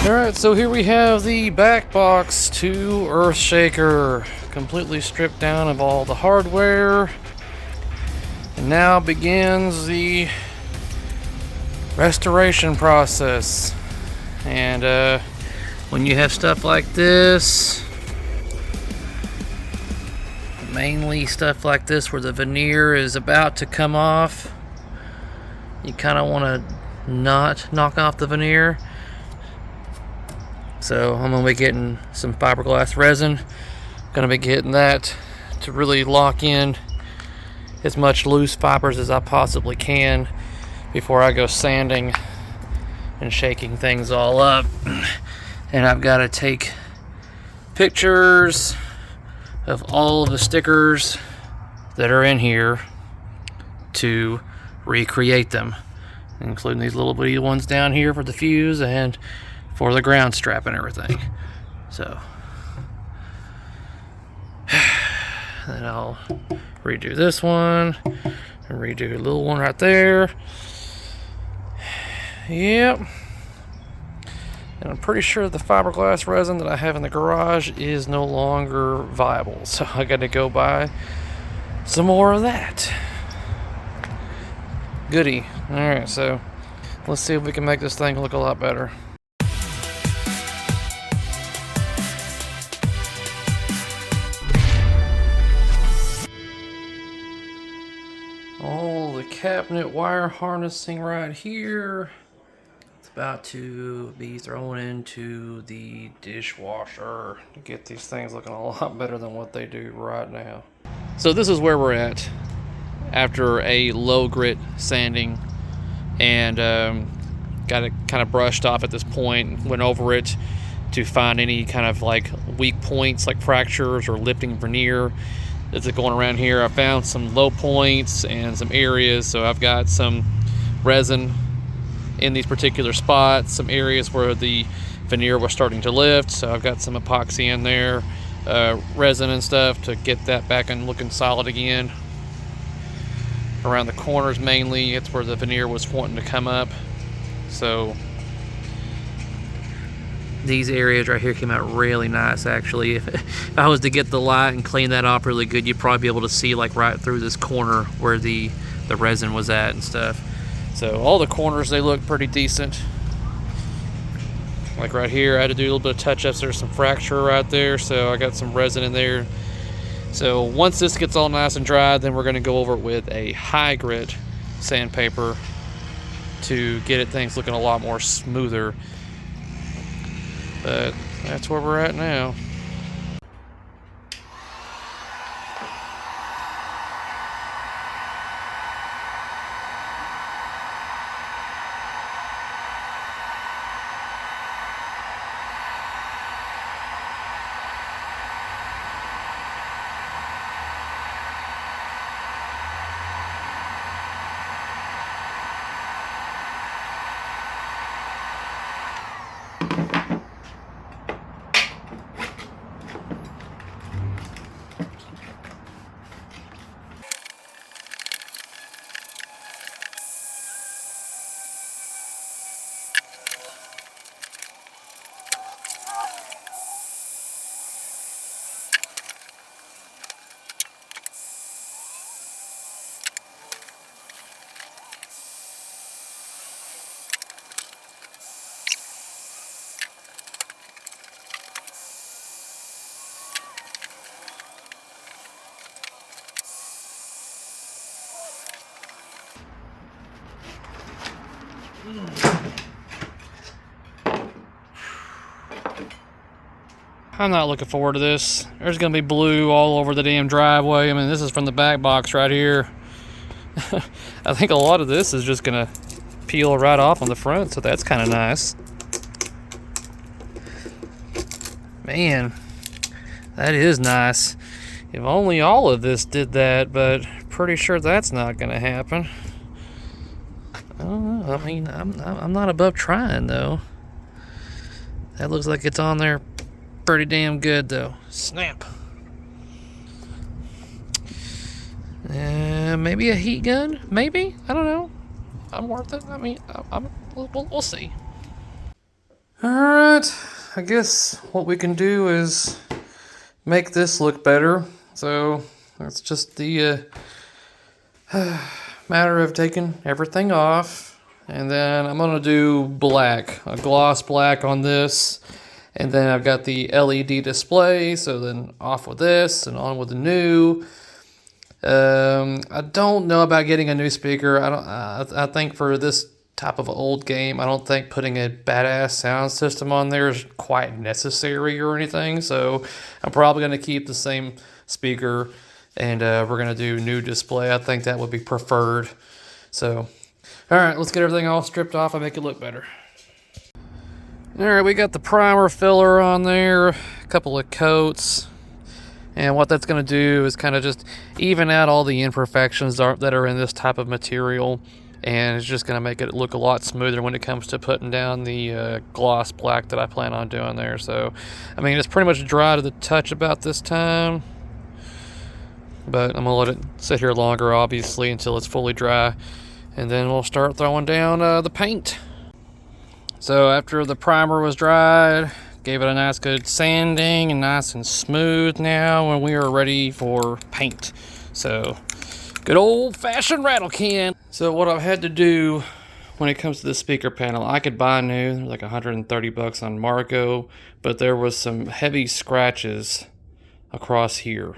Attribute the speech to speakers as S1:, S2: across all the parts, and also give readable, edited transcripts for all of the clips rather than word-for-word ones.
S1: Alright, so here we have the back box to Earthshaker, completely stripped down of all the hardware. And now begins the restoration process. And when you have stuff like this, mainly stuff like this where the veneer is about to come off, you kind of want to not knock off the veneer. So I'm going to be getting some fiberglass resin. Going to be getting that to really lock in as much loose fibers as I possibly can before I go sanding and shaking things all up. And I've got to take pictures of all of the stickers that are in here to recreate them, including these little bitty ones down here for the fuse and for the ground strap and everything. So then I'll redo this one and redo a little one right there. Yep. And I'm pretty sure the fiberglass resin that I have in the garage is no longer viable, so I got to go buy some more of that. Goody. Alright, so let's see if we can make this thing look a lot better. All the cabinet wire harnessing right here. It's about to be thrown into the dishwasher to get these things looking a lot better than what they do right now. So this is where we're at after a low grit sanding, and got it kind of brushed off at this point. Went over it to find any kind of like weak points, like fractures or lifting veneer that's going around here. I found some low points and some areas, so I've got some resin in these particular spots, some areas where the veneer was starting to lift, so I've got some epoxy in there, resin and stuff to get that back and looking solid again. Around the corners mainly, it's where the veneer was wanting to come up. So these areas right here came out really nice, actually. If I was to get the light and clean that off really good, you'd probably be able to see like right through this corner where the resin was at and stuff. So all the corners, they look pretty decent. Like right here, I had to do a little bit of touch-ups. There's some fracture right there, so I got some resin in there. So once this gets all nice and dry, then we're going to go over it with a high grit sandpaper to get things looking a lot more smoother. But that's where we're at now. I'm not looking forward to this. There's gonna be blue all over the damn driveway. I mean, this is from the back box right here. I think a lot of this is just gonna peel right off on the front, so that's kind of nice. Man, that is nice. If only all of this did that, but pretty sure that's not gonna happen. I don't know. I mean, I'm not above trying though. That looks like it's on there pretty damn good though. Snap. Maybe a heat gun? Maybe? I don't know. I'm worth it. I mean, we'll see. Alright, I guess what we can do is make this look better. So that's just the matter of taking everything off. And then I'm going to do black, a gloss black on this. And then I've got the LED display, so then off with this and on with the new. I don't know about getting a new speaker. I think for this type of old game, I don't think putting a badass sound system on there is quite necessary or anything. So I'm probably going to keep the same speaker, and we're going to do new display. I think that would be preferred. So, all right, let's get everything all stripped off and make it look better. All right, we got the primer filler on there, a couple of coats. And what that's going to do is kind of just even out all the imperfections that are in this type of material. And it's just going to make it look a lot smoother when it comes to putting down the gloss black that I plan on doing there. So, I mean, it's pretty much dry to the touch about this time. But I'm going to let it sit here longer, obviously, until it's fully dry. And then we'll start throwing down the paint. So after the primer was dried, gave it a nice good sanding and nice and smooth now, and we are ready for paint. So good old-fashioned rattle can. So what I've had to do when it comes to the speaker panel, I could buy new, like $130 on Marco, but there was some heavy scratches across here.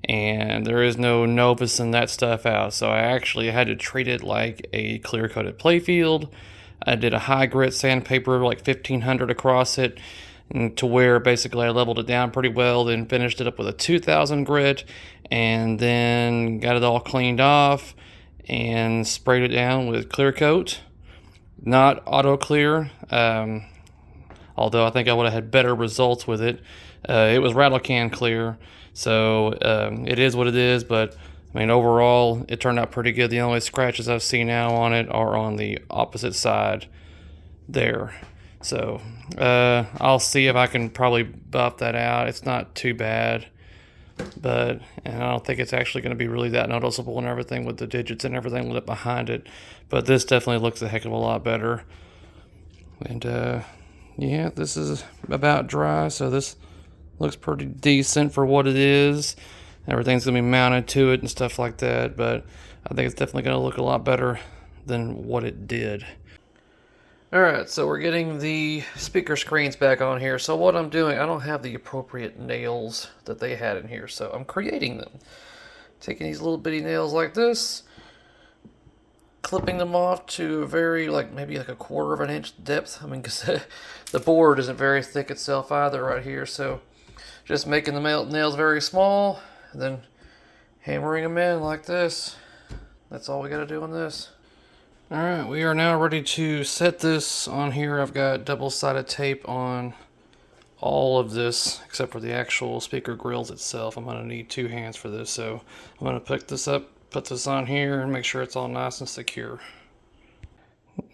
S1: And there is no novicing that stuff out, so I actually had to treat it like a clear-coated playfield. I did a high grit sandpaper, like 1500 across it, and to where basically I leveled it down pretty well, then finished it up with a 2000 grit, and then got it all cleaned off and sprayed it down with clear coat. Not auto clear, although I think I would have had better results with it. It was rattle can clear, so it is what it is, but I mean, overall, it turned out pretty good. The only scratches I've seen now on it are on the opposite side there. So, I'll see if I can probably buff that out. It's not too bad, but and I don't think it's actually going to be really that noticeable and everything with the digits and everything lit behind it. But this definitely looks a heck of a lot better. And, yeah, this is about dry, so this looks pretty decent for what it is. Everything's going to be mounted to it and stuff like that, but I think it's definitely going to look a lot better than what it did. Alright, so we're getting the speaker screens back on here. So what I'm doing, I don't have the appropriate nails that they had in here, so I'm creating them. Taking these little bitty nails like this, clipping them off to a very, maybe a quarter of an inch depth. I mean, because the board isn't very thick itself either right here, so just making the nails very small. And then hammering them in like this. That's all we got to do on this. Alright, we are now ready to set this on here. I've got double-sided tape on all of this, except for the actual speaker grills itself. I'm going to need 2 hands for this, so I'm going to pick this up, put this on here, and make sure it's all nice and secure.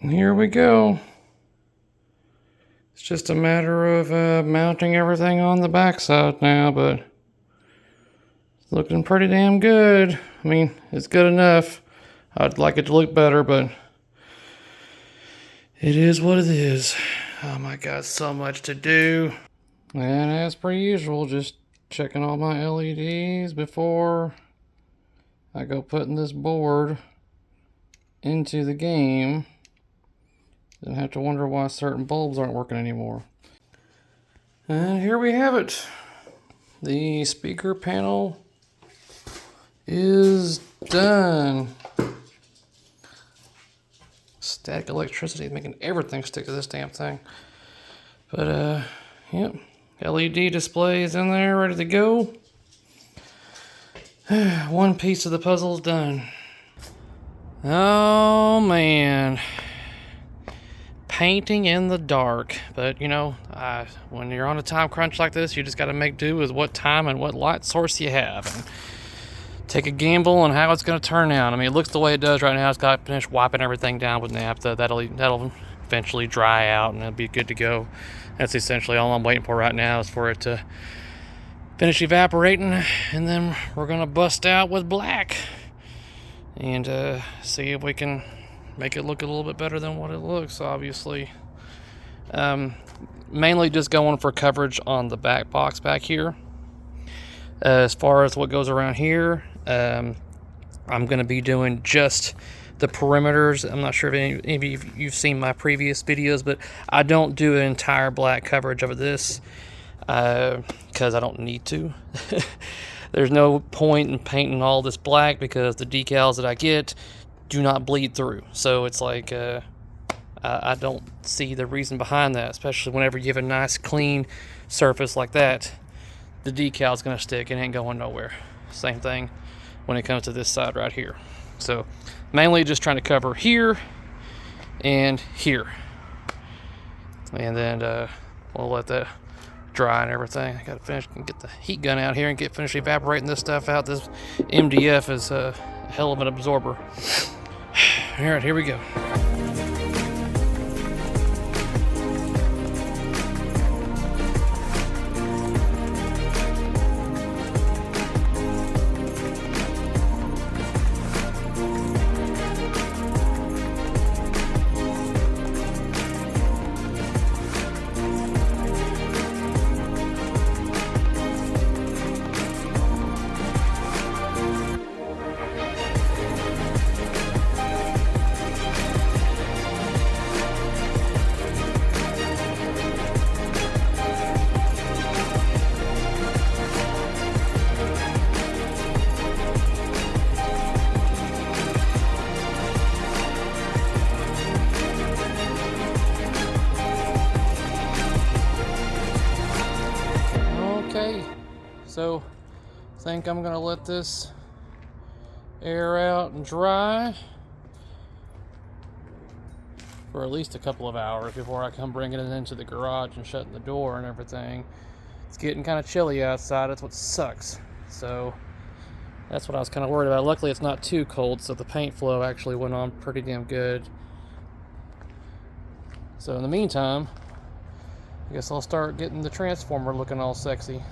S1: And here we go. It's just a matter of mounting everything on the backside now, but looking pretty damn good. I mean, it's good enough. I'd like it to look better, but it is what it is. Oh my God, so much to do. And as per usual, just checking all my LEDs before I go putting this board into the game. Then have to wonder why certain bulbs aren't working anymore. And here we have it. The speaker panel is done. Static electricity is making everything stick to this damn thing. But, yep. LED display is in there, ready to go. One piece of the puzzle is done. Oh, man. Painting in the dark. But, you know, when you're on a time crunch like this, you just got to make do with what time and what light source you have. And take a gamble on how it's going to turn out. I mean, it looks the way it does right now. It's got to finish wiping everything down with naphtha. That'll eventually dry out and it'll be good to go. That's essentially all I'm waiting for right now, is for it to finish evaporating, and then we're going to bust out with black and see if we can make it look a little bit better than what it looks, obviously. Mainly just going for coverage on the back box back here. As far as what goes around here, I'm going to be doing just the perimeters. I'm not sure if any of you've seen my previous videos, but I don't do an entire black coverage of this because I don't need to. There's no point in painting all this black because the decals that I get do not bleed through. So it's like I don't see the reason behind that, especially whenever you have a nice clean surface like that. The decal's going to stick and ain't going nowhere. Same thing when it comes to this side right here. So mainly just trying to cover here and here. And then we'll let that dry and everything. I gotta finish and get the heat gun out here and finish evaporating this stuff out. This MDF is a hell of an absorber. All right, here we go. Okay, so I think I'm gonna let this air out and dry for at least a couple of hours before I come bringing it into the garage and shutting the door and everything. It's getting kind of chilly outside. That's what sucks. So that's what I was kind of worried about. Luckily it's not too cold, so the paint flow actually went on pretty damn good. So in the meantime, I guess I'll start getting the transformer looking all sexy.